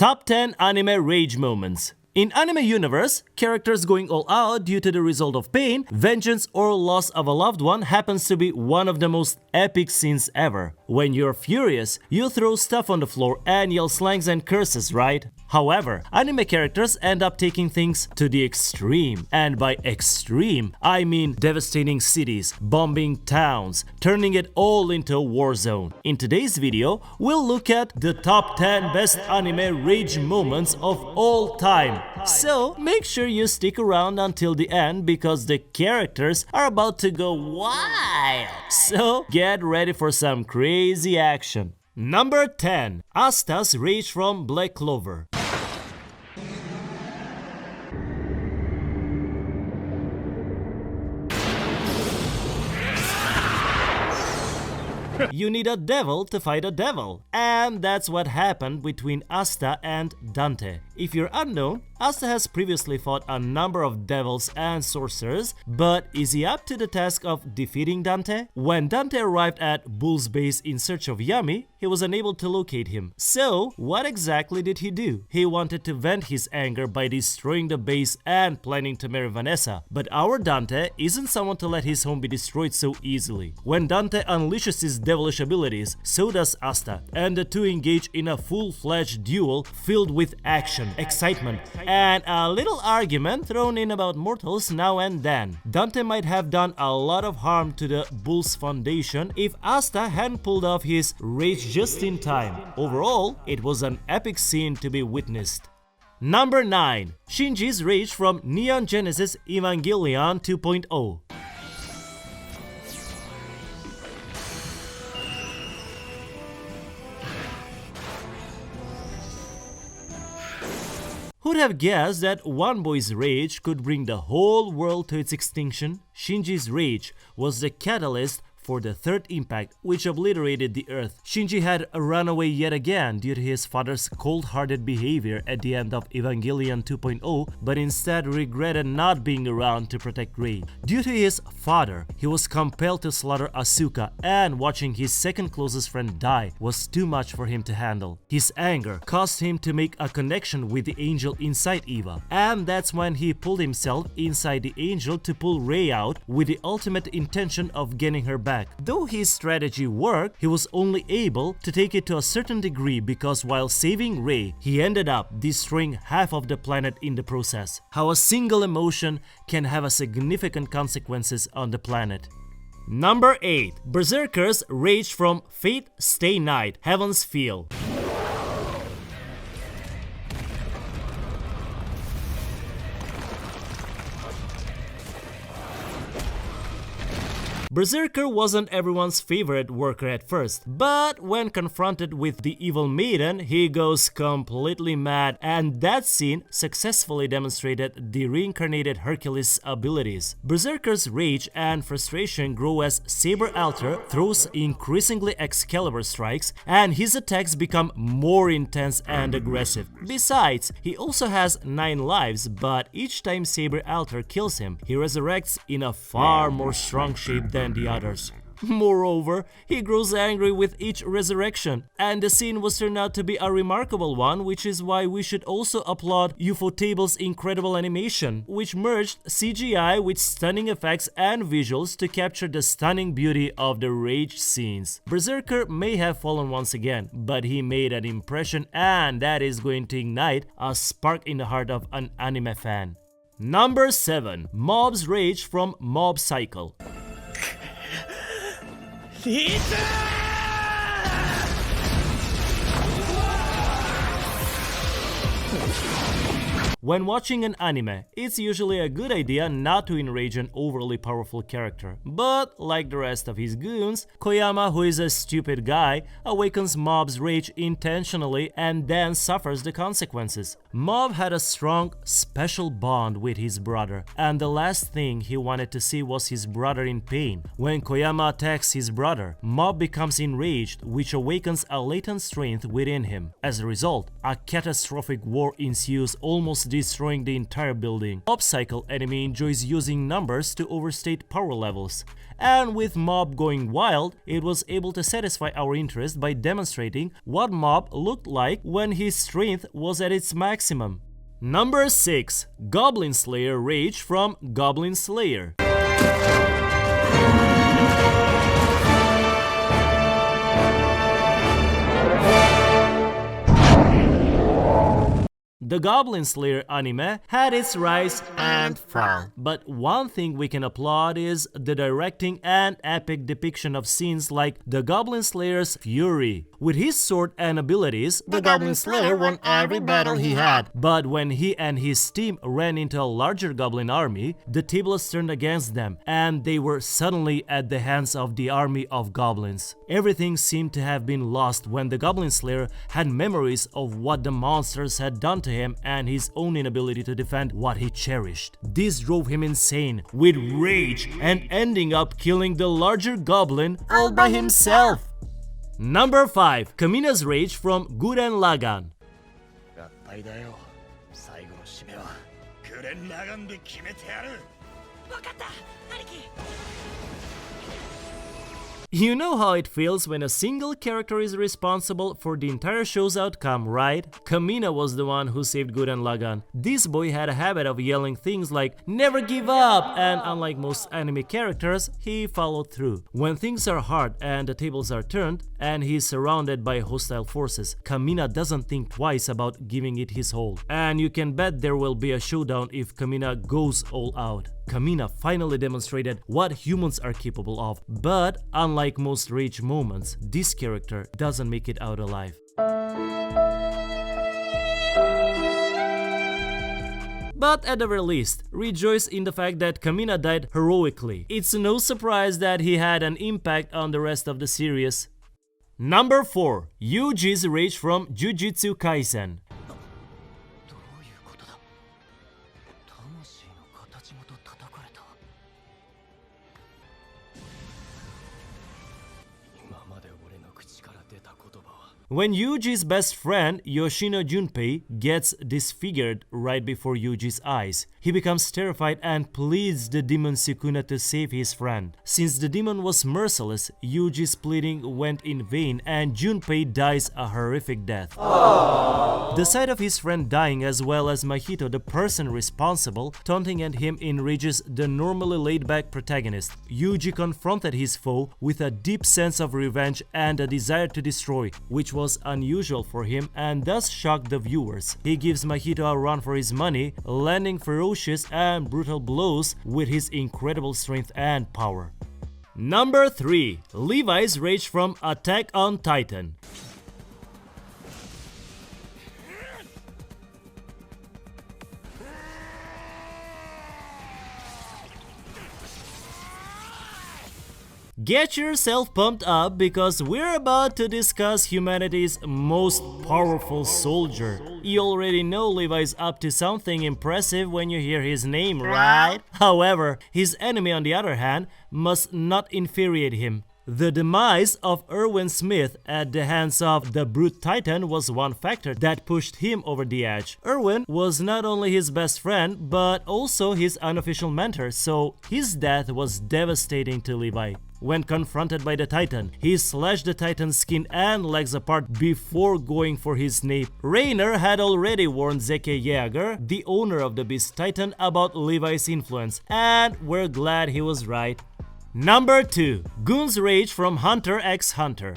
Top 10 Anime Rage Moments. In anime universe, characters going all out due to the result of pain, vengeance, or loss of a loved one happens to be one of the most epic scenes ever. When you're furious, you throw stuff on the floor and yell slangs and curses, right? However, anime characters end up taking things to the extreme. And by extreme, I mean devastating cities, bombing towns, turning it all into a war zone. In today's video, we'll look at the top 10 best anime rage moments of all time. So make sure you stick around until the end because the characters are about to go wild. So get ready for some crazy action. Number 10. Asta's Rage from Black Clover. You need a devil to fight a devil. And that's what happened between Asta and Dante. If you're unknown, Asta has previously fought a number of devils and sorcerers, but is he up to the task of defeating Dante? When Dante arrived at Bull's base in search of Yami, he was unable to locate him. So, what exactly did he do? He wanted to vent his anger by destroying the base and planning to marry Vanessa. But our Dante isn't someone to let his home be destroyed so easily. When Dante unleashes his devilish abilities, so does Asta, and the two engage in a full-fledged duel filled with action, excitement, and a little argument thrown in about mortals now and then. Dante might have done a lot of harm to the Bull's foundation if Asta hadn't pulled off his rage just in time. Overall, it was an epic scene to be witnessed. Number 9. Shinji's Rage from Neon Genesis Evangelion 2.0. Who'd have guessed that one boy's rage could bring the whole world to its extinction? Shinji's rage was the catalyst for the third impact, which obliterated the Earth. Shinji had run away yet again due to his father's cold-hearted behavior at the end of Evangelion 2.0, but instead regretted not being around to protect Rei. Due to his father, he was compelled to slaughter Asuka, and watching his second closest friend die was too much for him to handle. His anger caused him to make a connection with the angel inside Eva, and that's when he pulled himself inside the angel to pull Rei out with the ultimate intention of getting her back. Though his strategy worked, he was only able to take it to a certain degree because while saving Rei, he ended up destroying half of the planet in the process. How a single emotion can have a significant consequences on the planet. Number 8. Berserker's Rage from Fate Stay Night, Heaven's Feel. Berserker wasn't everyone's favorite worker at first, but when confronted with the evil maiden, he goes completely mad, and that scene successfully demonstrated the reincarnated Hercules' abilities. Berserker's rage and frustration grow as Saber Alter throws increasingly Excalibur strikes, and his attacks become more intense and aggressive. Besides, he also has 9 lives, but each time Saber Alter kills him, he resurrects in a far more strong shape than the others. Moreover, he grows angry with each resurrection, and the scene was turned out to be a remarkable one, which is why we should also applaud Ufotable's incredible animation, which merged CGI with stunning effects and visuals to capture the stunning beauty of the rage scenes. Berserker may have fallen once again, but he made an impression, and that is going to ignite a spark in the heart of an anime fan. Number 7. Mob's Rage from Mob Psycho. When watching an anime, it's usually a good idea not to enrage an overly powerful character. But, like the rest of his goons, Koyama, who is a stupid guy, awakens Mob's rage intentionally and then suffers the consequences. Mob had a strong, special bond with his brother, and the last thing he wanted to see was his brother in pain. When Koyama attacks his brother, Mob becomes enraged, which awakens a latent strength within him. As a result, a catastrophic war ensues, almost destroying the entire building. Mob Cycle enemy enjoys using numbers to overstate power levels. And with Mob going wild, it was able to satisfy our interest by demonstrating what Mob looked like when his strength was at its maximum. Number 6. Goblin Slayer Rage from Goblin Slayer. The Goblin Slayer anime had its rise and fall, but one thing we can applaud is the directing and epic depiction of scenes like the Goblin Slayer's fury. With his sword and abilities, the Goblin Slayer won every battle he had, but when he and his team ran into a larger goblin army, the tables turned against them, and they were suddenly at the hands of the army of goblins. Everything seemed to have been lost when the Goblin Slayer had memories of what the monsters had done to him and his own inability to defend what he cherished. This drove him insane with rage and ending up killing the larger goblin all by himself. Number 5. Kamina's Rage from Gurren Lagann. You know how it feels when a single character is responsible for the entire show's outcome, right? Kamina was the one who saved Gurren Lagann. This boy had a habit of yelling things like "never give up," and unlike most anime characters, he followed through. When things are hard and the tables are turned and he's surrounded by hostile forces, Kamina doesn't think twice about giving it his whole. And you can bet there will be a showdown if Kamina goes all out. Kamina finally demonstrated what humans are capable of, but unlike most rage moments, this character doesn't make it out alive. But at the very least, rejoice in the fact that Kamina died heroically. It's no surprise that he had an impact on the rest of the series. Number 4. Yuji's Rage from Jujutsu Kaisen. When Yuji's best friend, Yoshino Junpei, gets disfigured right before Yuji's eyes, he becomes terrified and pleads the demon Sukuna to save his friend. Since the demon was merciless, Yuji's pleading went in vain and Junpei dies a horrific death. Aww. The sight of his friend dying, as well as Mahito, the person responsible, taunting at him, enrages the normally laid-back protagonist. Yuji confronted his foe with a deep sense of revenge and a desire to destroy, which was unusual for him and thus shocked the viewers. He gives Mahito a run for his money, landing ferocious and brutal blows with his incredible strength and power. Number 3. Levi's Rage from Attack on Titan. Get yourself pumped up because we're about to discuss humanity's most powerful soldier. You already know Levi's up to something impressive when you hear his name, right? However, his enemy, on the other hand, must not infuriate him. The demise of Erwin Smith at the hands of the Brute Titan was one factor that pushed him over the edge. Erwin was not only his best friend, but also his unofficial mentor, so his death was devastating to Levi. When confronted by the Titan, he slashed the Titan's skin and legs apart before going for his nape. Rainer had already warned Zeke Yeager, the owner of the Beast Titan, about Levi's influence, and we're glad he was right. Number 2. Gun's Rage from Hunter x Hunter.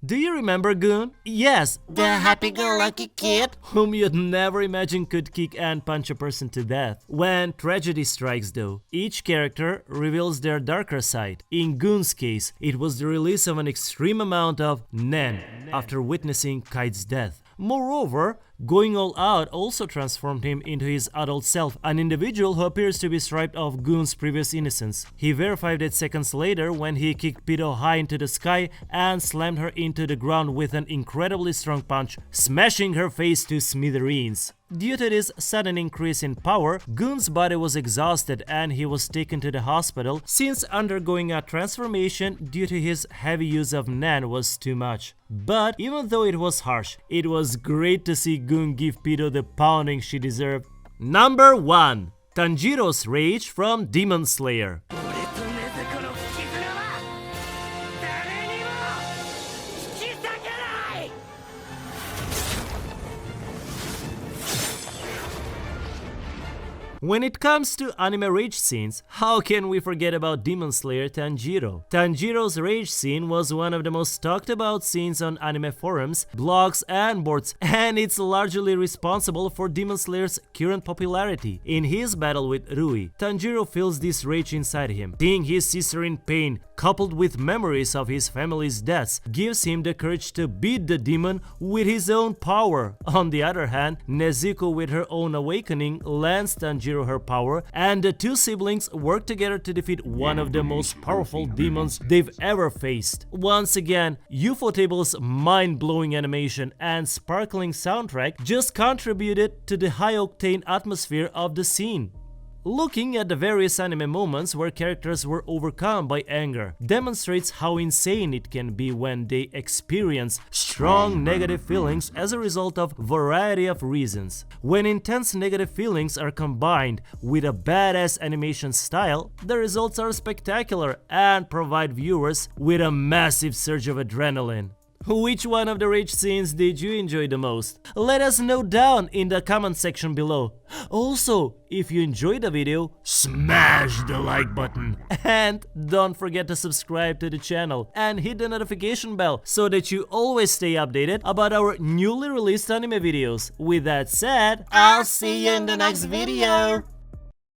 Do you remember Gun? Yes, the happy-go-lucky kid whom you'd never imagine could kick and punch a person to death. When tragedy strikes though, each character reveals their darker side. In Gun's case, it was the release of an extreme amount of Nen after witnessing Kite's death. Moreover, Going all out also transformed him into his adult self, an individual who appears to be stripped of Gun's previous innocence. He verified it seconds later when he kicked Pido high into the sky and slammed her into the ground with an incredibly strong punch, smashing her face to smithereens. Due to this sudden increase in power, Gun's body was exhausted and he was taken to the hospital since undergoing a transformation due to his heavy use of Nan was too much. But even though it was harsh, it was great to see Gun give Pido the pounding she deserved. Number 1. Tanjiro's Rage from Demon Slayer. When it comes to anime rage scenes, how can we forget about Demon Slayer Tanjiro? Tanjiro's rage scene was one of the most talked about scenes on anime forums, blogs and boards, and it's largely responsible for Demon Slayer's current popularity. In his battle with Rui, Tanjiro feels this rage inside him. Seeing his sister in pain, coupled with memories of his family's deaths, gives him the courage to beat the demon with his own power. On the other hand, Nezuko with her own awakening lends Tanjiro her power, and the two siblings work together to defeat one of the most powerful demons they've ever faced. Once again, Ufotable's mind-blowing animation and sparkling soundtrack just contributed to the high-octane atmosphere of the scene. Looking at the various anime moments where characters were overcome by anger demonstrates how insane it can be when they experience strong negative feelings as a result of a variety of reasons. When intense negative feelings are combined with a badass animation style, the results are spectacular and provide viewers with a massive surge of adrenaline. Which one of the rage scenes did you enjoy the most? Let us know down in the comment section below. Also, if you enjoyed the video, smash the like button. And don't forget to subscribe to the channel and hit the notification bell so that you always stay updated about our newly released anime videos. With that said, I'll see you in the next video.